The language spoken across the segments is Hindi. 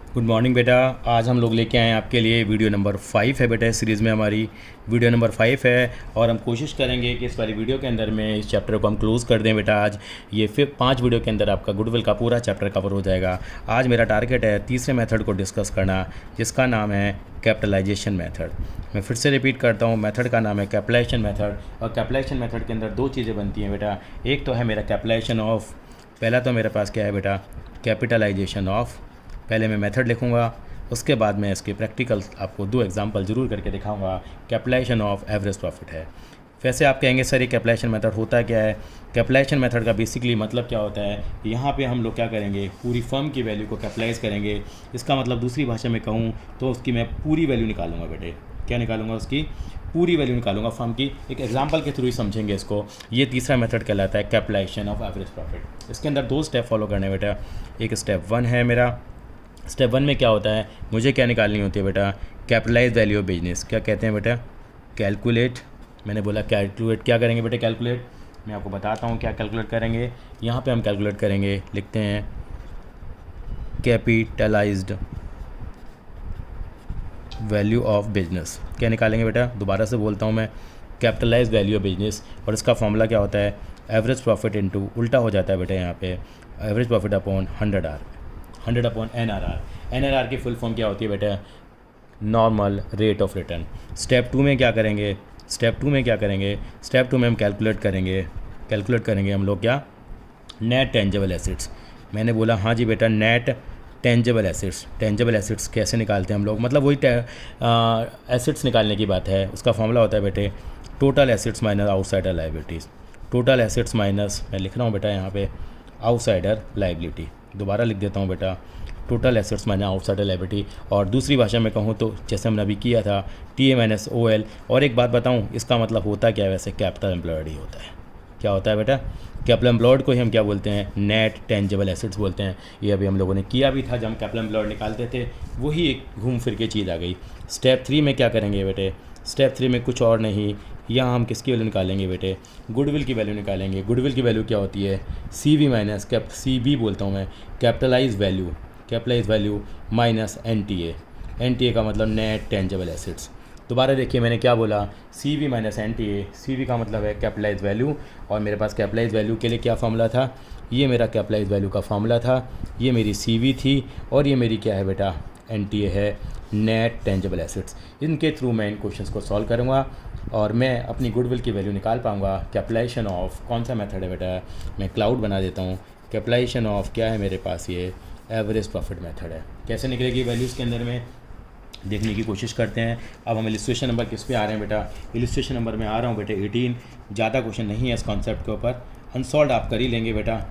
गुड मॉर्निंग बेटा। आज हम लोग लेके आए हैं आपके लिए वीडियो नंबर 5 है बेटा। इस सीरीज़ में हमारी वीडियो नंबर 5 है और हम कोशिश करेंगे कि इस वाली वीडियो के अंदर में इस चैप्टर को हम क्लोज़ कर दें बेटा। आज ये फिर 5 वीडियो के अंदर आपका गुडविल का पूरा चैप्टर कवर हो जाएगा। आज मेरा टारगेट है तीसरे मेथड को डिस्कस करना, जिसका नाम है कैपिटलाइजेशन मेथड। मैं फिर से रिपीट करता हूँ, मेथड का नाम है कैपिटलाइजेशन मेथड। और कैपिटलाइजेशन मेथड के अंदर 2 चीज़ें बनती हैं बेटा। एक तो है मेरा कैपिटलाइजेशन ऑफ, पहला तो मेरे पास क्या है बेटा, कैपिटलाइजेशन ऑफ। पहले मैं मेथड लिखूँगा, उसके बाद मैं इसके प्रैक्टिकल्स आपको 2 एग्जांपल ज़रूर करके दिखाऊंगा। कैपिटलाइजेशन ऑफ एवरेज प्रॉफिट है। वैसे आप कहेंगे सर ये कैपिटलाइजेशन मेथड होता क्या है? कैपिटलाइजेशन मेथड का बेसिकली मतलब क्या होता है, यहाँ पे हम लोग क्या करेंगे, पूरी फर्म की वैल्यू को कैपिटलाइज करेंगे। इसका मतलब दूसरी भाषा में कहूँ तो उसकी मैं पूरी वैल्यू निकालूंगा बेटे। क्या निकालूंगा? उसकी पूरी वैल्यू निकालूंगा फर्म की। एक एग्जाम्पल के थ्रू ही समझेंगे इसको। ये तीसरा मेथड कहलाता है कैपिटलाइजेशन ऑफ एवरेज प्रॉफिट। इसके अंदर 2 स्टेप फॉलो करने बेटा। एक स्टेप 1 है मेरा। स्टेप 1 में क्या होता है, मुझे क्या निकालनी होती है बेटा, कैपिटलाइज वैल्यू ऑफ बिजनेस। क्या कहते हैं बेटा? कैलकुलेट। मैंने बोला कैलकुलेट। क्या करेंगे बेटा? कैलकुलेट। मैं आपको बताता हूँ क्या कैलकुलेट करेंगे। यहाँ पे हम कैलकुलेट करेंगे, लिखते हैं कैपिटलाइज्ड वैल्यू ऑफ बिजनेस। क्या निकालेंगे बेटा? दोबारा से बोलता हूँ मैं, कैपिटलाइज वैल्यू ऑफ बिजनेस। और इसका फॉर्मूला क्या होता है? एवरेज प्रॉफिट इनटू, उल्टा हो जाता है बेटा यहाँ पे, average profit upon 100R, 100 upon NRR। NRR की फुल फॉर्म क्या होती है बेटा? Normal rate of return. Step 2 में क्या करेंगे? स्टेप 2 में हम कैलकुलेट करेंगे हम लोग क्या, नेट टेंजेबल एसिड्स। मैंने बोला हाँ जी बेटा, net tangible acids. Tangible acids कैसे निकालते हैं हम लोग, मतलब वही एसिड्स निकालने की बात है। उसका फॉर्मूला होता है बेटे, total acids minus outsider liabilities. Total acids minus, मैं लिख रहा हूँ बेटा यहाँ पे, आउटसाइडर लाइबिलिटी। दोबारा लिख देता हूँ बेटा, total assets minus outsider liability. और दूसरी भाषा में कहूँ तो जैसे हमने अभी किया था, TA माइनस OL। और एक बात बताऊँ, इसका मतलब होता क्या है वैसे? कैपिटल एम्प्लॉयड ही होता है। क्या होता है बेटा? कैपिटल एम्प्लॉयड को ही हम क्या बोलते हैं? नेट टेंजेबल एसेट्स बोलते हैं। ये अभी हम लोगों ने किया भी था जब हम कैपिटल एम्प्लॉयड निकालते थे, वही एक घूम फिर के चीज़ आ गई। स्टेप 3 में क्या करेंगे बेटे? स्टेप 3 में कुछ और नहीं, यहाँ हम किसकी वैल्यू निकालेंगे बेटे? गुडविल की वैल्यू निकालेंगे। गुडविल की वैल्यू क्या होती है? CV माइनस CB बोलता हूँ मैं, कैपिटलाइज वैल्यू माइनस NTA का मतलब नेट टेंजेबल एसिड्स। दोबारा देखिए मैंने क्या बोला, CV माइनस NTA। CV का मतलब है कैपिटलाइज वैल्यू, और मेरे पास कैपिटलाइज वैल्यू के लिए क्या फार्मूला था? ये मेरा कैपिटलाइज वैल्यू का फार्मूला था, ये मेरी CV थी, और ये मेरी क्या है बेटा? NTA है, नेट टेंजेबल एसिड्स। इनके थ्रू मैं इन क्वेश्चंस को सॉल्व करूँगा और मैं अपनी गुडविल की वैल्यू निकाल पाऊँगा। कैपिटलाइजेशन ऑफ कौन सा मेथड है बेटा? मैं क्लाउड बना देता हूँ। कैपिटलाइजेशन ऑफ क्या है मेरे पास? ये एवरेज प्रॉफिट मेथड है। कैसे निकलेगी वैल्यूज़ के अंदर में, देखने की कोशिश करते हैं। अब हम इलस्ट्रेशन नंबर किस पे आ रहे हैं बेटा? इलस्ट्रेशन नंबर में आ रहा हूँ बेटे 18। ज़्यादा क्वेश्चन नहीं है इस कॉन्सेप्ट के ऊपर, अनसॉल्व आप कर ही लेंगे बेटा।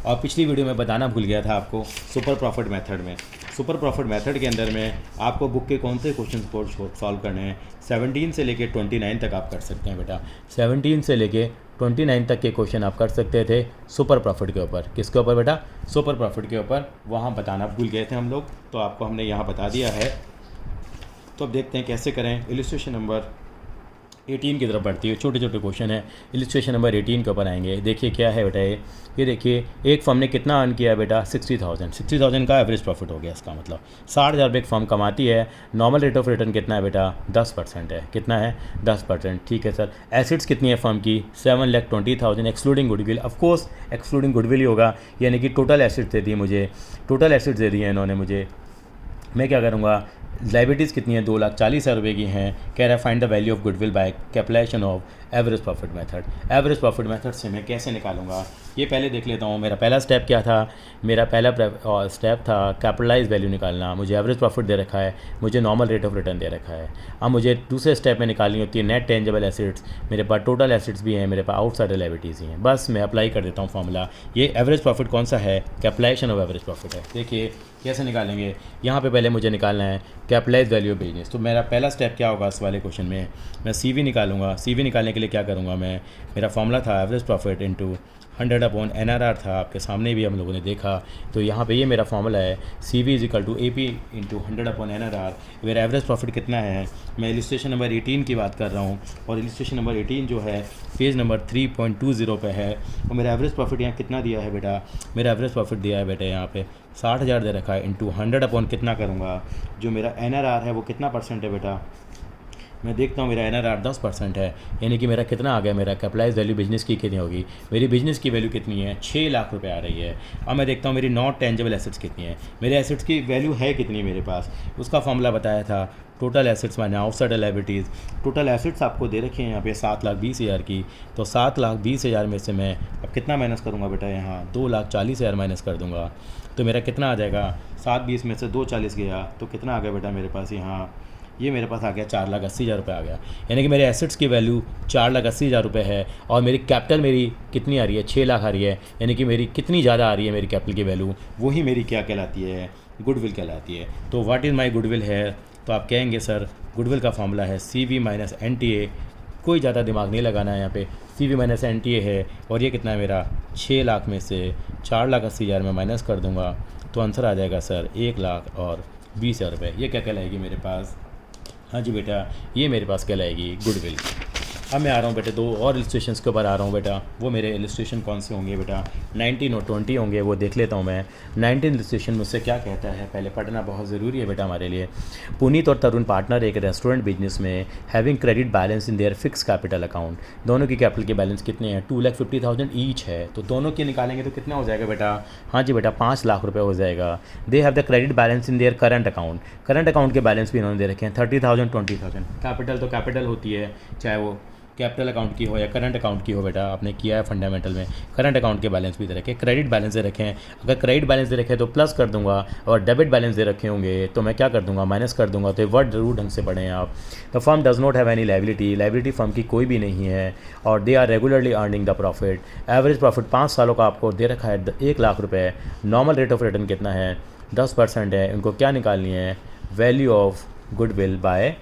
और पिछली वीडियो में बताना भूल गया था आपको, सुपर प्रॉफिट मेथड में, सुपर प्रॉफिट मेथड के अंदर में आपको बुक के कौन से क्वेश्चन को सॉल्व करने हैं? 17 से लेके 29 तक आप कर सकते हैं बेटा। 17 से लेके 29 तक के क्वेश्चन आप कर सकते थे सुपर प्रॉफिट के ऊपर। किसके ऊपर बेटा? सुपर प्रॉफिट के ऊपर। वहाँ बताना भूल गए थे हम लोग, तो आपको हमने यहाँ बता दिया है। तो अब देखते हैं कैसे करें। इलस्ट्रेशन नंबर 18 की तरफ बढ़ती है, छोटे छोटे क्वेश्चन है। इलस्ट्रेशन नंबर 18 के ऊपर आएंगे। देखिए क्या है बेटा, ये देखिए एक फर्म ने कितना अर्न किया बेटा? 60,000 का एवरेज प्रॉफिट हो गया। इसका मतलब 60,000 रुपये एक फर्म कमाती है। नॉर्मल रेट ऑफ रिटर्न कितना है बेटा? 10% है। कितना है? 10%। ठीक है सर। एसिड्स कितनी है फर्म की? 7,20,000 excluding goodwill. Of course excluding goodwill ही होगा, यानी कि टोटल एसिड्स दे दिए मुझे, टोटल एसिड्स दे दिए इन्होंने मुझे। मैं क्या करूँगा, लाइबिलिटीज़ कितनी है? 2,40,000 रुपये की हैं। कह रहा है find the value of goodwill by capitalisation of average profit method. Average profit method से मैं कैसे निकालूंगा, ये पहले देख लेता हूँ। मेरा पहला स्टेप क्या था? मेरा पहला स्टेप था कैपिटलाइज वैल्यू निकालना। मुझे एवरेज प्रॉफिट दे रखा है, मुझे नॉर्मल रेट ऑफ रिटर्न दे रखा है। अब मुझे दूसरे स्टेप में निकालनी होती है नेट टेंजेबल एसिड्स। मेरे पास टोटल एसिड्स भी हैं, मेरे पास आउटसाइडर लायबिलिटीज़ ही हैं। बस मैं अप्लाई कर देता हूँ फॉर्मूला। ये एवरेज प्रॉफिट कौन सा है? कैपिटलाइजेशन ऑफ एवरेज प्रॉफिट है। देखिए कैसे निकालेंगे। यहाँ पे पहले मुझे निकालना है कैपिटलाइज वैल्यू ऑफ बिजनेस। तो मेरा पहला स्टेप क्या होगा इस वाले क्वेश्चन में? मैं CV निकालूंगा। CV निकालने के लिए क्या करूँगा मैं? मेरा फॉर्मूला था एवरेज प्रॉफिट इनटू 100/NRR था, आपके सामने भी हम लोगों ने देखा। तो यहाँ पे ये मेरा फॉर्मूला है, CV = AP × 100/NRR। मेरा एवरेज प्रॉफिट कितना है, मैं इलस्ट्रेशन नंबर 18 की बात कर रहा हूँ, और इलस्ट्रेशन नंबर 18 जो है पेज नंबर 3.20 पे है। और मेरा एवरेज प्रॉफिट यहाँ कितना दिया है बेटा, मेरा एवरेज प्रॉफिट दिया है बेटा यहाँ पे 60,000 दे रखा है, इंटू 100 कितना करूँगा, जो मेरा NRR है वो कितना परसेंट है बेटा, मैं देखता हूँ मेरा NRR 10% है, यानी कि मेरा कितना आ गया, मेरा कैपिटलाइज वैल्यू बिजनेस की कितनी होगी, मेरी बिजनेस की वैल्यू कितनी है, 6 लाख रुपए आ रही है। अब मैं देखता हूँ मेरी नॉट टेंजेबल एसेट्स कितनी है, मेरे एसेट्स की वैल्यू है कितनी मेरे पास, उसका फॉर्मूला बताया था, total assets minus outside liabilities. Total assets आपको दे रखे हैं यहाँ पे 7,20,000 की, तो 7,20,000 में से मैं अब कितना माइनस करूँगा बेटा, यहाँ 2,40,000 माइनस कर दूँगा, तो मेरा कितना आ जाएगा, 7,20 में से 2,40 गया तो कितना आ गया बेटा मेरे पास, यहाँ ये मेरे पास आ गया 4,80,000 रुपये आ गया। यानी कि मेरे एसेट्स की वैल्यू 4,80,000 रुपये है, और मेरी कैपिटल मेरी कितनी आ रही है, 6 लाख आ रही है। यानी कि मेरी कितनी ज़्यादा आ रही है मेरी कैपिटल की वैल्यू, वही मेरी क्या कहलाती है, गुडविल कहलाती है। तो व्हाट इज़ माई गुडविल है, तो आप कहेंगे सर गुडविल का फॉर्मूला है CV - NTA। कोई ज़्यादा दिमाग नहीं लगाना है यहाँ पे, CV - NTA है, और ये कितना है मेरा 6 लाख में से 4,80,000 में माइनस कर दूँगा, तो आंसर आ जाएगा सर 1,20,000 रुपये। ये क्या कहलाएगी मेरे पास, हाँ जी बेटा, ये मेरे पास कहलाएगी गुडविल। अब मैं आ रहा हूँ बेटे 2 और इलस्ट्रेशंस के ऊपर आ रहा हूँ बेटा। वो मेरे इलस्ट्रेशन कौन से होंगे बेटा, 19 और 20 होंगे, वो देख लेता हूँ मैं। 19 इलस्ट्रेशन मुझसे क्या कहता है, पहले पढ़ना बहुत ज़रूरी है बेटा हमारे लिए। पुनीत और तरुण पार्टनर एक रेस्टोरेंट बिजनेस में having credit balance in their fix capital account. दोनों की कैपिटल के बैलेंस कितने हैं, 2,50,000 ईच है, तो दोनों के निकालेंगे तो कितना हो जाएगा बेटा, हाँ जी बेटा 5 लाख रुपये हो जाएगा। They have the credit balance in their current account. Current account के बैलेंस भी इन्होंने दे रखे हैं 30,000 20,000। कैपिटल तो कैपिटल होती है, चाहे वो कैपिटल अकाउंट की हो या करंट अकाउंट की हो बेटा, आपने किया है फंडामेंटल में। करंट अकाउंट के बैलेंस भी दे रखे, क्रेडिट बैलेंस दे रखे हैं। अगर क्रेडिट बैलेंस दे रखे तो प्लस कर दूंगा, और डेबिट बैलेंस दे रखे होंगे तो मैं क्या कर दूंगा, माइनस कर दूंगा। तो ये वर्ड जरूर ढंग से पढ़ें आप। The firm does not have any liability. Liability firm की कोई भी नहीं है, और they are regularly earning the profit. Average profit 5 सालों का आपको दे रखा है 1 लाख रुपये। नॉर्मल रेट ऑफ रिटर्न कितना है, 10% है। इनको क्या निकालनी है, value of goodwill by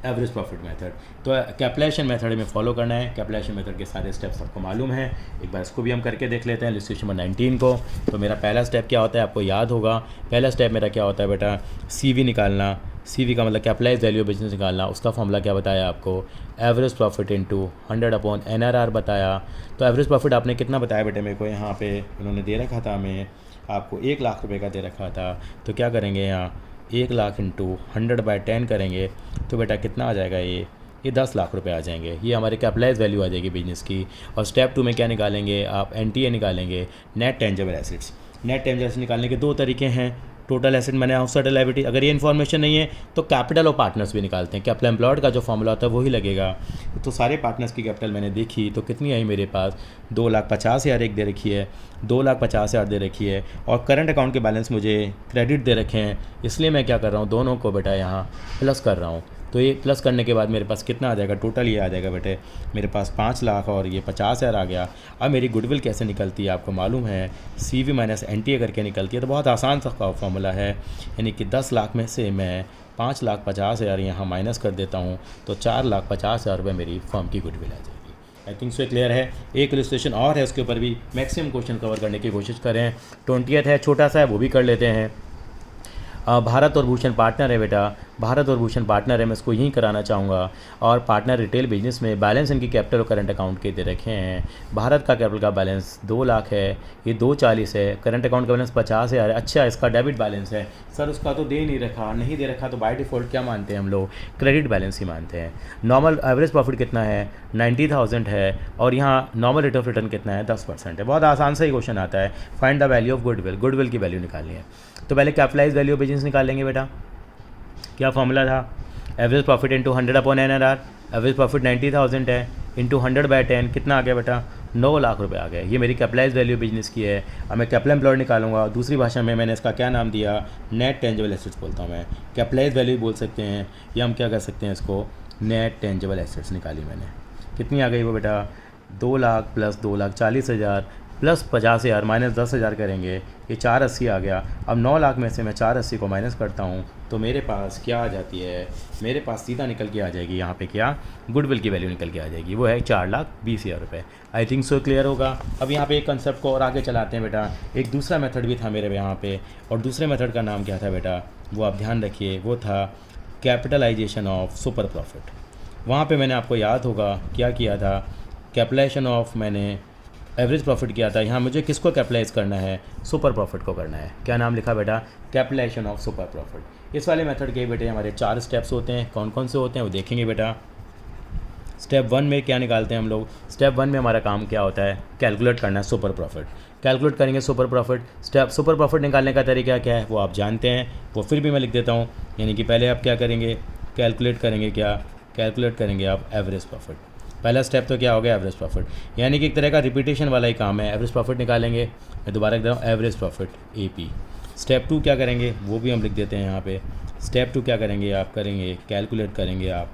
average profit method. तो कैपिटलाइजेशन मेथड में फॉलो करना है। कैपिटलाइजेशन मेथड के सारे स्टेप्स आपको मालूम है, एक बार इसको भी हम करके देख लेते हैं इलस्ट्रेशन नंबर 19 को। तो मेरा पहला स्टेप क्या होता है, आपको याद होगा। पहला स्टेप मेरा क्या होता है बेटा, CV निकालना। CV का मतलब कैपिटलाइज वैल्यू बिजनेस निकालना। उसका फॉर्मूला क्या बताया आपको, एवरेज प्रॉफिट इंटू 100/NRR बताया। तो एवरेज प्रॉफिट आपने कितना बताया बेटे मेरे को, यहाँ पे उन्होंने दे रखा था, हमें आपको 1 लाख रुपये का दे रखा था। तो क्या करेंगे, यहाँ 1 लाख इंटू 100/10 करेंगे तो बेटा कितना आ जाएगा, ये 10 लाख रुपए आ जाएंगे। ये हमारी कैपिटलाइज वैल्यू आ जाएगी बिजनेस की। और स्टेप 2 में क्या निकालेंगे आप, NTA निकालेंगे, net tangible assets. Net tangible assets निकालने के 2 तरीके हैं, टोटल एसेट मैंने आउटसाइड लायबिलिटी। अगर ये इन्फॉर्मेशन नहीं है तो कैपिटल और पार्टनर्स भी निकालते हैं। कैपिटल एम्प्लॉयड का जो फॉर्मूला होता है वही लगेगा। तो सारे पार्टनर्स की कैपिटल मैंने देखी तो कितनी आई मेरे पास, 2,50,000 एक दे रखी है, 2,50,000 दे रखी है। और करंट अकाउंट के बैलेंस मुझे क्रेडिट दे रखे हैं, इसलिए मैं क्या कर रहा हूँ, दोनों को बेटा यहाँ प्लस कर रहा हूँ। तो ये प्लस करने के बाद मेरे पास कितना आ जाएगा, टोटल ये आ जाएगा बेटे मेरे पास 5 लाख और ये 50,000 आ गया। अब मेरी गुडविल कैसे निकलती है आपको मालूम है, CV - NTA करके निकलती है। तो बहुत आसान सा फॉर्मूला है, यानी कि 10 लाख में से मैं 5,50,000 यहाँ माइनस कर देता हूँ, तो 4,50,000 रुपये मेरी फर्म की गुडविल आ जाएगी। आई थिंक सो क्लियर है। एक इलस्ट्रेशन और है, उसके ऊपर भी मैक्सिमम क्वेश्चन कवर करने की कोशिश करें। 20th है, छोटा सा है, वो भी कर लेते हैं। भारत और भूषण पार्टनर है बेटा, भारत और भूषण पार्टनर है, मैं इसको यहीं कराना चाहूँगा। और पार्टनर रिटेल बिजनेस में बैलेंस इनकी कैपिटल और करंट अकाउंट के दे रखे हैं। भारत का कैपिटल का बैलेंस 2 लाख है, ये 2,40 है। करंट अकाउंट का बैलेंस 50,000 है। अच्छा, इसका डेबिट बैलेंस है सर, उसका तो दे नहीं रखा, नहीं दे रखा तो बाय डिफ़ॉल्ट क्या मानते हैं हम लोग, क्रेडिट बैलेंस ही मानते हैं। नॉर्मल एवरेज प्रॉफिट कितना है, 90,000 है। और यहाँ नॉर्मल रेट ऑफ रिटर्न कितना है, 10% है। बहुत आसान सा ही क्वेश्चन आता है, find the value of goodwill. Goodwill की वैल्यू निकालनी है। तो पहले कैपिटलाइज वैल्यू ऑफ बिजनेस निकालेंगे बेटा। क्या फॉर्मूला था, average profit into 100/NRR। Average profit 90,000 है, इंटू 100/10 कितना आ गया बेटा, 9 लाख रुपए आ गए। ये मेरी कैपिटलाइज वैल्यू बिजनेस की है। अब मैं कैपिटल एम्प्लॉयड निकालूंगा। दूसरी भाषा में मैंने इसका क्या नाम दिया, नेट टेंजेबल एसेट्स बोलता हूँ मैं। कैपिटलाइज वैल्यू बोल सकते हैं, या हम क्या कर सकते हैं, इसको नेट टेंजेबल एसेट्स निकाली मैंने। कितनी आ गई वो बेटा, 2 लाख प्लस 2,40,000 प्लस 50,000 माइनस 10,000 करेंगे, ये 480 आ गया। अब 9 लाख में से मैं 480 को माइनस करता हूँ तो मेरे पास क्या आ जाती है, मेरे पास सीधा निकल के आ जाएगी यहाँ पे क्या, गुडविल की वैल्यू निकल के आ जाएगी, वो है 4,20,000 रुपये। आई थिंक सो क्लियर होगा। अब यहाँ पे एक कंसेप्ट को और आगे चलाते हैं बेटा। एक दूसरा मेथड भी था मेरे यहाँ पे, और दूसरे मेथड का नाम क्या था बेटा, वो आप ध्यान रखिए, वो था कैपिटलाइजेशन ऑफ सुपर प्रॉफिट। वहाँ पे मैंने आपको याद होगा क्या किया था, कैपिटलाइजेशन ऑफ मैंने एवरेज प्रॉफिट किया था। यहाँ मुझे किसको कैपिटलाइज करना है, सुपर प्रॉफिट को करना है। क्या नाम लिखा बेटा, कैपिटलाइजेशन ऑफ सुपर प्रॉफिट। इस वाले मेथड के बेटे हमारे 4 स्टेप्स होते हैं, कौन कौन से होते हैं वो देखेंगे बेटा। स्टेप 1 में क्या निकालते हैं हम लोग, स्टेप 1 में हमारा काम क्या होता है, कैलकुलेट करना है सुपर प्रॉफिट। कैलकुलेट करेंगे super profit. Step super profit निकालने का तरीका क्या है वो आप जानते हैं, वो फिर भी मैं लिख देता हूँ। यानी कि पहले आप क्या करेंगे, कैलकुलेट करेंगे, क्या कैलकुलेट करेंगे आप एवरेज प्रॉफिट। पहला स्टेप तो क्या हो गया, एवरेज प्रॉफिट, यानी कि एक तरह का रिपीटेशन वाला ही काम है। एवरेज प्रॉफिट निकालेंगे, मैं दोबारा लिख रहा हूँ, एवरेज प्रॉफिट AP। स्टेप 2 क्या करेंगे वो भी हम लिख देते हैं यहाँ पे। स्टेप 2 क्या करेंगे, आप करेंगे कैलकुलेट करेंगे आप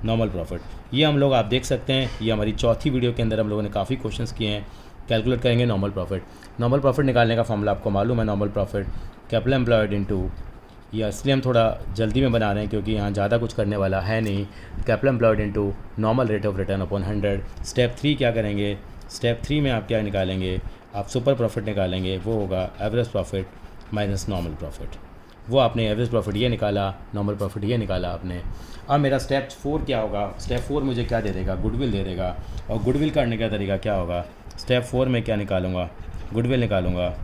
नॉर्मल प्रॉफिट। ये हम लोग आप देख सकते हैं, ये हमारी चौथी वीडियो के अंदर हम लोगों ने काफ़ी क्वेश्चंस किए हैं। कैलकुलेट करेंगे नॉर्मल प्रॉफिट। नॉर्मल प्रॉफिट निकालने का फॉर्मूला आपको मालूम है, normal profit capital employed into, या इसलिए हम थोड़ा जल्दी में बना रहे हैं क्योंकि यहाँ ज़्यादा कुछ करने वाला है नहीं। Capital employed into normal rate of return upon 100। Step 3 क्या करेंगे, स्टेप 3 में आप क्या निकालेंगे, आप सुपर प्रॉफिट निकालेंगे, वो होगा average profit minus normal profit. वो आपने एवरेज प्रॉफिट ये निकाला, नॉर्मल प्रॉफिट ये निकाला आपने। अब मेरा स्टेप 4 क्या होगा, स्टेप 4 मुझे क्या दे देगा, गुडविल दे देगा। और गुडविल करने का तरीका क्या होगा, स्टेप 4 में क्या निकालूंगा, गुडविल निकालूंगा।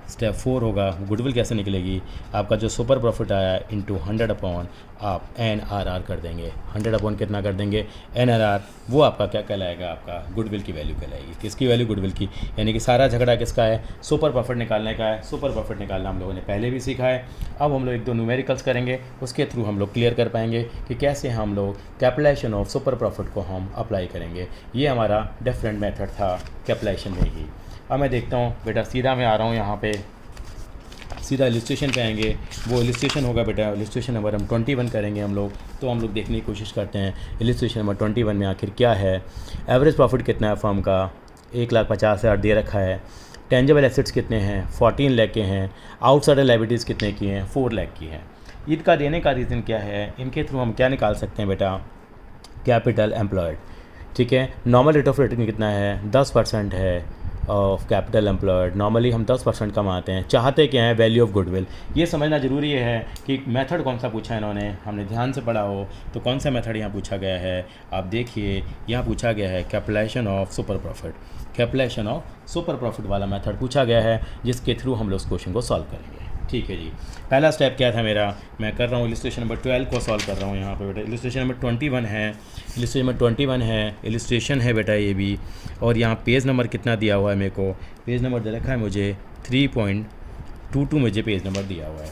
स्टेप 4 होगा, गुडविल कैसे निकलेगी, आपका जो सुपर प्रॉफिट आया इंटू 100 अपॉन आप NRR कर देंगे। 100 अपॉन कितना कर देंगे, NRR, वो आपका क्या कहलाएगा, आपका गुडविल की वैल्यू कहलाएगी। किसकी वैल्यू, गुडविल की। यानी कि सारा झगड़ा किसका है, सुपर प्रॉफिट निकालने का है। सुपर प्रॉफिट निकालना हम लोगों ने पहले भी सीखा है। अब हम लोग 1-2 न्यूमेरिकल्स करेंगे, उसके थ्रू हम लोग क्लियर कर पाएंगे कि कैसे हम लोग कैपिटलाइजेशन ऑफ सुपर प्रॉफिट को हम अप्लाई करेंगे। ये हमारा डिफरेंट मेथड था कैपिटलाइजेशन में ही। अब मैं देखता हूँ बेटा, सीधा मैं आ रहा हूँ यहाँ पे, सीधा इलिस्ट्रेशन पे आएंगे। वो इलिस्ट्रेशन होगा बेटा, इलिस्ट्रेशन नंबर हम 21 करेंगे हम लोग। तो हम लोग देखने की कोशिश करते हैं इलिस्ट्रेशन नंबर 21 में आखिर क्या है। एवरेज प्रॉफिट कितना है फर्म का, 1,50,000 दे रखा है। टेंजेबल एसेट्स कितने हैं, 14 लाख के हैं। आउटसाइडर लायबिलिटीज़ कितने की हैं, 4 लाख की हैं। इनका देने का रीज़न क्या है, इनके थ्रू हम क्या निकाल सकते हैं बेटा, कैपिटल एम्प्लॉयड। ठीक है, नॉर्मल रेट ऑफ रिटर्न कितना है, 10% है ऑफ कैपिटल एम्प्लॉयड। नॉर्मली हम 10% कमाते हैं, चाहते क्या है, वैल्यू ऑफ गुडविल। ये समझना ज़रूरी है कि मेथड कौन सा पूछा है इन्होंने, हमने ध्यान से पढ़ा हो तो कौन सा मेथड यहाँ पूछा गया है। आप देखिए यहाँ पूछा गया है capitalisation of super profit, capitalisation of super profit वाला मेथड पूछा गया है, जिसके थ्रू हम लोग इस क्वेश्चन को सॉल्व करेंगे। ठीक है जी, पहला स्टेप क्या था मेरा, मैं कर रहा हूँ इलिस्ट्रेशन नंबर 12 को सॉल्व कर रहा हूँ यहाँ पे बेटा। इलिस्ट्रेशन नंबर 21 है, इलिस्ट्रेशन नंबर 21 है, इलिस्ट्रेशन है बेटा ये भी। और यहाँ पेज नंबर कितना दिया हुआ है मेरे को, पेज नंबर दे रखा है मुझे 3.22 मुझे पेज नंबर दिया हुआ है।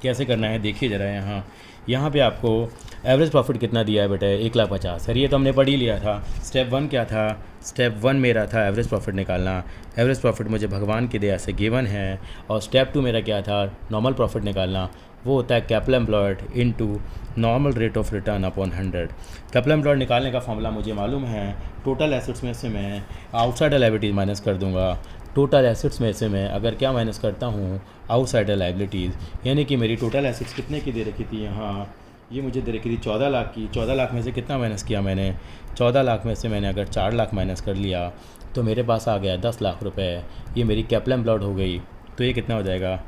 कैसे करना है देखिए ज़रा, यहाँ पे आपको एवरेज प्रॉफिट कितना दिया है बेटा, 1,50,000। सर ये तो हमने पढ़ ही लिया था। स्टेप 1 क्या था, स्टेप 1 मेरा था एवरेज प्रॉफिट निकालना। एवरेज प्रॉफिट मुझे भगवान की दया से गिवन है। और स्टेप 2 मेरा क्या था, नॉर्मल प्रॉफिट निकालना। वो होता है capital employed into normal rate of return upon 100। Capital employed निकालने का फॉर्मूला मुझे मालूम है, टोटल एसेट्स में से मैं आउटसाइडर लायबिलिटीज़ माइनस कर दूंगा। टोटल एसेट्स में से मैं अगर क्या माइनस करता हूँ, आउटसाइडर लायबिलिटीज़। यानी कि मेरी टोटल एसेट्स कितने की दे रखी थी यहाँ, ये मुझे दे रखी थी 14 लाख की। 14 लाख में से कितना माइनस किया मैंने, 14 लाख में से मैंने अगर 4 लाख माइनस कर लिया तो मेरे पास आ गया 10 लाख रुपए। ये मेरी कैपिटल एम्प्लॉयड हो गई। तो ये कितना हो जाएगा,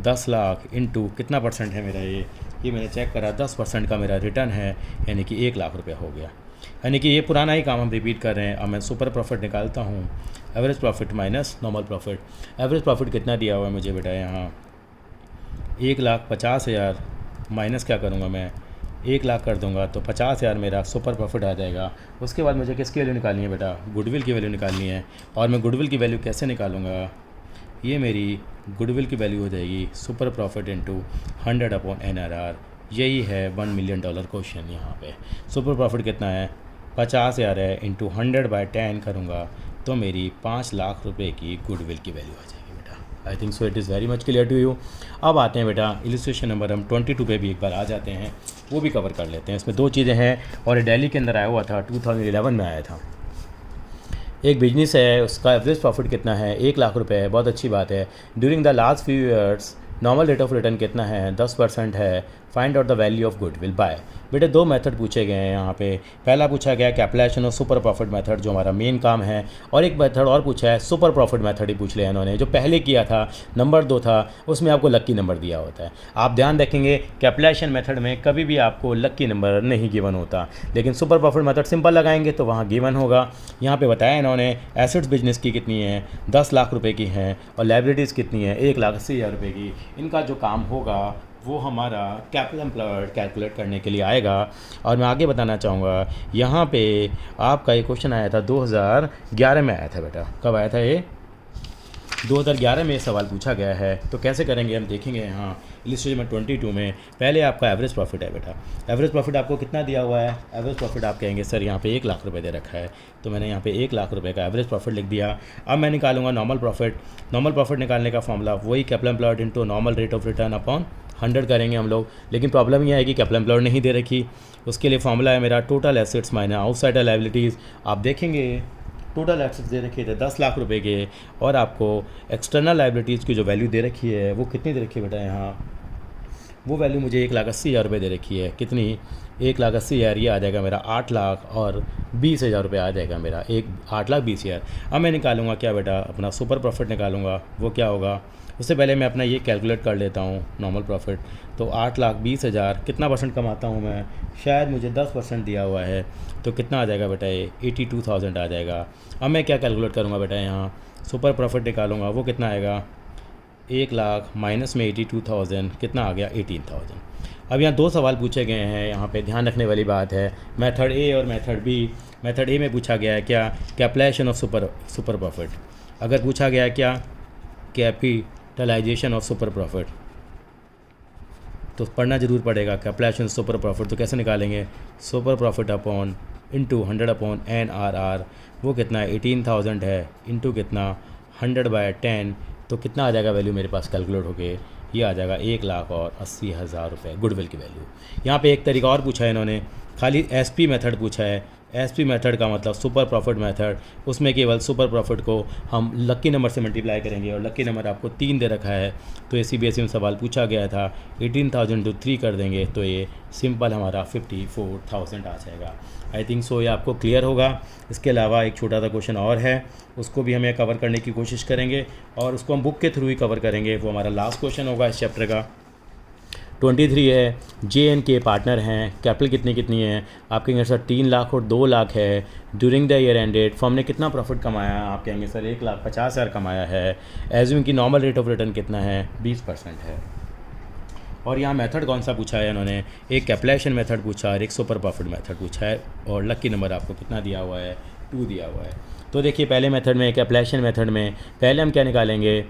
10 लाख इंटू कितना परसेंट है मेरा, ये मैंने चेक करा 10% का मेरा रिटर्न है, यानी कि 1 लाख रुपये हो गया। यानी कि ये पुराना ही काम हम रिपीट कर रहे हैं। अब मैं सुपर प्रॉफिट निकालता हूँ, average profit minus normal profit. Average profit कितना दिया हुआ है मुझे बेटा, यहाँ 1,50,000 माइनस क्या करूँगा मैं, 1 लाख कर दूंगा तो 50,000 मेरा सुपर प्रॉफिट आ जाएगा। उसके बाद मुझे किसकी वैल्यू निकालनी है बेटा, गुडविल की वैल्यू निकालनी है। और मैं गुडविल की वैल्यू कैसे निकालूंगा, ये मेरी गुडविल की वैल्यू हो जाएगी super profit into 100 upon NRR। यही है $1 मिलियन क्वेश्चन। यहाँ पे सुपर प्रॉफिट कितना है, 50,000 है, इंटू 100/10 करूँगा तो मेरी 5 लाख रुपए की गुडविल की वैल्यू आ जाएगी बेटा। I think so it is very much clear to you. अब आते हैं बेटा इलिस्ट्रेशन नंबर हम 22 पे भी एक बार आ जाते हैं, वो भी कवर कर लेते हैं। इसमें 2 चीज़ें हैं और दिल्ली के अंदर आया हुआ था, 2011 में आया था। एक बिजनेस है, उसका एवरेज प्रॉफिट कितना है, 1,00,000 है, बहुत अच्छी बात है। During the last few years normal rate of return कितना है, 10% है। Find out the value of goodwill by. बेटे 2 मेथड पूछे गए हैं यहाँ पे। पहला पूछा गया कैपिटलाइजेशन और सुपर प्रॉफिट मेथड, जो हमारा मेन काम है, और एक मेथड और पूछा है सुपर प्रॉफिट मेथड ही पूछ लिया इन्होंने। जो पहले किया था नंबर 2 था, उसमें आपको लक्की नंबर दिया होता है। आप ध्यान रखेंगे कैपिटलाइजेशन मेथड में कभी भी आपको लक्की नंबर नहीं गिवन होता, लेकिन सुपर प्रॉफिट मेथड सिंपल लगाएंगे तो वहाँ गिवन होगा। यहाँ पे बताया इन्होंने एसेट्स बिजनेस की कितनी है, 10 लाख रुपए की हैं, और लाइबिलिटीज़ कितनी है, 1,80,000 रुपये की। इनका जो काम होगा वो हमारा कैपिटल एम्प्लॉयड कैलकुलेट करने के लिए आएगा। और मैं आगे बताना चाहूँगा, यहाँ पे आपका ये क्वेश्चन आया था 2011 में आया था बेटा। कब आया था ये? 2011 में ये सवाल पूछा गया है। तो कैसे करेंगे हम देखेंगे। यहाँ इलिस्ट्रेशन 22 में पहले आपका एवरेज प्रॉफिट है बेटा। एवरेज प्रॉफिट आपको कितना दिया हुआ है? एवरेज प्रॉफिट आप कहेंगे सर यहाँ पे 1,00,000 रुपये दे रखा है, तो मैंने यहाँ पे 1,00,000 रुपये का एवरेज प्रॉफिट लिख दिया। अब मैं निकालूंगा नॉर्मल प्रॉफिट। नॉर्मल प्रॉफिट निकालने का फॉर्मूला वही capital employed into normal rate of return upon 100 करेंगे हम लोग। लेकिन प्रॉब्लम यह है कि कैपिटल एम्प्लॉयड नहीं दे रखी। उसके लिए फॉर्मूला है मेरा total assets minus outsider liabilities. आप देखेंगे टोटल एसेट्स दे रखे थे 10 लाख रुपए के, और आपको एक्सटर्नल लायबिलिटीज़ की जो वैल्यू दे रखी है वो कितनी दे रखी है बेटा? यहाँ वो वैल्यू मुझे 1,80,000 रुपये दे रखी है। कितनी? 1,80,000। ये आ जाएगा मेरा 8,20,000 रुपये आ जाएगा मेरा, 8,20,000। अब मैं निकालूंगा क्या बेटा? अपना सुपर प्रॉफिट निकालूंगा। वो क्या होगा? उससे पहले मैं अपना ये कैलकुलेट कर लेता हूँ नॉर्मल प्रॉफिट। तो 8,20,000 कितना परसेंट कमाता हूँ मैं? शायद मुझे 10% दिया हुआ है, तो कितना आ जाएगा बेटा? ये 82,000 आ जाएगा। अब मैं क्या कैलकुलेट करूँगा बेटा? यहाँ सुपर प्रॉफिट निकालूंगा। वो कितना आएगा? 1,00,000 माइनस में 82,000 कितना आ गया? 18,000। अब यहाँ 2 सवाल पूछे गए हैं। यहाँ पे ध्यान रखने वाली बात है, मेथड ए और मेथड बी। मेथड ए में पूछा गया है क्या? Capitalisation of super profit. अगर पूछा गया है क्या? कैपिटलाइजेशन ऑफ सुपर प्रॉफिट, तो पढ़ना जरूर पड़ेगा। कैपिटलाइजेशन सुपर प्रॉफिट तो कैसे निकालेंगे? Super profit upon into 100 upon NRR। वो कितना है? 18,000 है, इंटू कितना? 100/10। तो कितना आ जाएगा वैल्यू मेरे पास कैलकुलेट होके? ये आ जाएगा 1,80,000 रुपये गुडविल की वैल्यू। यहाँ पे एक तरीका और पूछा है इन्होंने, खाली SP मेथड पूछा है। SP मेथड का मतलब सुपर प्रॉफिट मेथड। उसमें केवल सुपर प्रॉफिट को हम लक्की नंबर से मल्टीप्लाई करेंगे, और लक्की नंबर आपको 3 दे रखा है। तो ये CBSE में सवाल पूछा गया था। 18,000 to 3 कर देंगे तो ये सिंपल हमारा 54,000 आ जाएगा। आई थिंक सो ये आपको क्लियर होगा। इसके अलावा एक छोटा सा क्वेश्चन और है, उसको भी हमें कवर करने की कोशिश करेंगे, और उसको हम बुक के थ्रू ही कवर करेंगे। वो हमारा लास्ट क्वेश्चन होगा इस चैप्टर का। 23 है। JNK पार्टनर हैं। कैपिटल कितनी है? आप कहेंगे सर 3 लाख और 2 लाख है। During the year ended firm ने कितना प्रॉफिट कमाया? आप कहेंगे सर 1,50,000 कमाया है। एज्यूम की नॉर्मल रेट ऑफ रिटर्न कितना है? 20% है। और यहाँ मेथड कौन सा पूछा है इन्होंने? एक कैपिटलाइजेशन मेथड पूछा और एक सुपर प्रॉफिट मेथड पूछा है, और लक्की नंबर आपको कितना दिया हुआ है? 2 दिया हुआ है। तो देखिए पहले मेथड में, कैपिटलाइजेशन मेथड में पहले हम क्या निकालेंगे?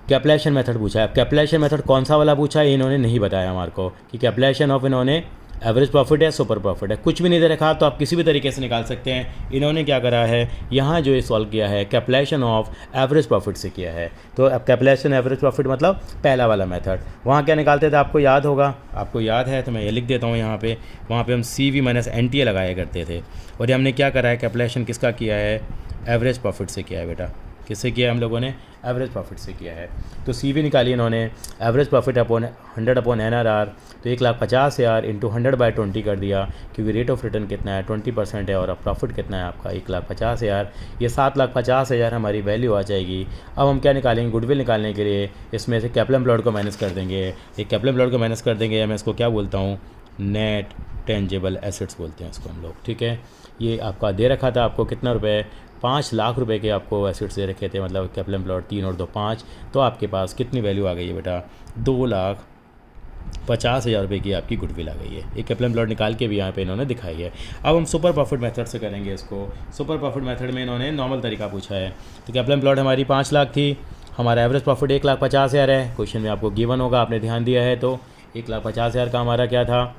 कैपिटलाइजेशन मेथड पूछा है। कैपिटलाइजेशन मेथड कौन सा वाला पूछा है इन्होंने नहीं बताया हमारे को, कि कैपिटलाइजेशन ऑफ इन्होंने एवरेज प्रॉफिट है, सुपर प्रॉफिट है, कुछ भी नहीं दे रखा। तो आप किसी भी तरीके से निकाल सकते हैं। इन्होंने क्या करा है, यहाँ जो ये सॉल्व किया है कैपिटलाइजेशन ऑफ एवरेज प्रॉफिट से किया है। तो अब कैपिटलाइजेशन एवरेज प्रॉफिट मतलब पहला वाला मेथड। वहाँ क्या निकालते थे आपको याद होगा? आपको याद है तो मैं ये लिख देता हूँ यहाँ पे। वहाँ पे हम CV माइनस NTA लगाया करते थे। और ये हमने क्या करा है? कैपिटलाइजेशन किसका किया है? एवरेज प्रॉफिट से किया है बेटा। किससे किया है हम लोगों ने? एवरेज प्रॉफिट से किया है। तो CV निकाली इन्होंने, average profit upon 100 upon NRR। तो 1,50,000 इंटू 100/20 कर दिया, क्योंकि रेट ऑफ रिटर्न कितना है? 20% है, और अब प्रॉफिट कितना है आपका? 1,50,000। ये 7,50,000 हमारी वैल्यू आ जाएगी। अब हम क्या निकालेंगे? गुडविल निकालने के लिए इसमें से कैपिटल एम्प्लॉयड को माइनस कर देंगे। एक कैपिटल एम्प्लॉयड को माइनस कर देंगे, मैं इसको क्या बोलता हूँ? नेट टेंजेबल एसेट्स बोलते हैं इसको हम लोग, ठीक है। ये आपका दे रखा था आपको कितना रुपए? 5 लाख रुपए के आपको एसेट्स दे रखे थे, मतलब कैपिटल एम्प्लॉयड 3 और 2 5। तो आपके पास कितनी वैल्यू आ गई है बेटा? 2,50,000 रुपये की आपकी गुडविल आ गई है। एक कैपिटल एम्प्लॉयड निकाल के भी यहाँ पे इन्होंने दिखाई है। अब हम सुपर प्रॉफिट मेथड से करेंगे इसको। सुपर प्रॉफिट मेथड में इन्होंने नॉर्मल तरीका पूछा है। तो कैपिटल एम्प्लॉयड हमारी 5 लाख थी, हमारा एवरेज प्रॉफिट 1,50,000 है। क्वेश्चन में आपको गिवन होगा, आपने ध्यान दिया है तो 1,50,000 का हमारा क्या था?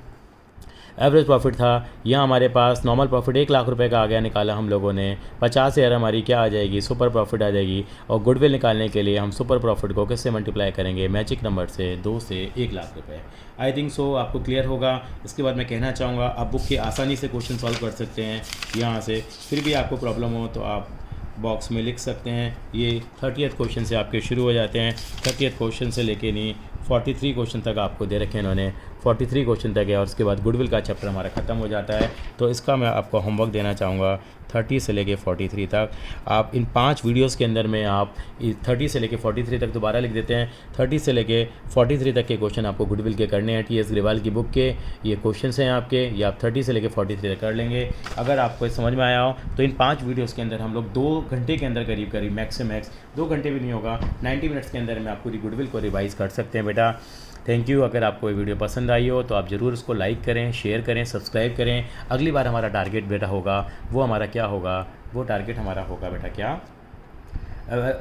एवरेज प्रॉफिट था, यहाँ हमारे पास नॉर्मल प्रॉफिट 1 लाख रुपए का आ गया, निकाला हम लोगों ने। 50,000 हमारी क्या आ जाएगी, सुपर प्रॉफिट आ जाएगी। और गुडविल निकालने के लिए हम सुपर प्रॉफिट को किससे मल्टीप्लाई करेंगे, मैजिक नंबर से, 2 से 1 लाख रुपए। आई थिंक सो आपको क्लियर होगा। इसके बाद मैं कहना चाहूँगा आप बुक के आसानी से क्वेश्चन सॉल्व कर सकते हैं यहाँ से। फिर भी आपको प्रॉब्लम हो तो आप बॉक्स में लिख सकते हैं। ये 30th क्वेश्चन से आपके शुरू हो जाते हैं। 30th क्वेश्चन से लेके नहीं 43 क्वेश्चन तक आपको दे रखे हैं इन्होंने, 43 क्वेश्चन तक है। और उसके बाद गुडविल का चैप्टर हमारा ख़त्म हो जाता है। तो इसका मैं आपको होमवर्क देना चाहूँगा 30 से लेके 43 तक। आप इन 5 वीडियोस के अंदर में आप 30 से लेके 43 तक दोबारा लिख देते हैं। 30 से लेके 43 तक के क्वेश्चन आपको गुडविल के करने हैं। TS ग्रेवाल की बुक के ये क्वेश्चन हैं आपके, ये आप 30 से लेके 43 तक कर लेंगे। अगर आपको समझ में आया हो तो इन 5 वीडियोज़ के अंदर हम लोग 2 घंटे के अंदर करीब मैक्स से मैक्स 2 घंटे भी नहीं होगा, 90 मिनट्स के अंदर में आप पूरी गुडविल को रिवाइज़ कर सकते हैं बेटा। Thank you. अगर आपको ये वीडियो पसंद आई हो तो आप ज़रूर इसको लाइक करें, शेयर करें, सब्सक्राइब करें। अगली बार हमारा टारगेट बेटा होगा, वो हमारा क्या होगा, वो टारगेट हमारा होगा बेटा क्या,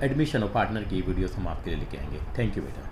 एडमिशन और पार्टनर की वीडियोस हम आपके लिए लेके आएंगे। थैंक यू बेटा।